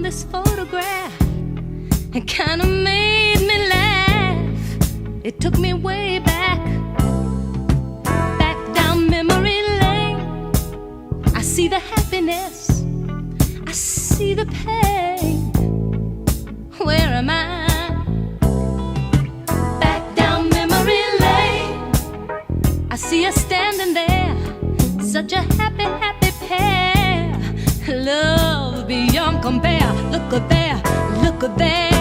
this photograph. It kinda made me laugh. It took me way back, back down memory lane. I see the happiness, I see the pain. Where am I? Back down memory lane. I see us standing there, such a happy, happy pair. Love beyond compare. Look at there, look at there.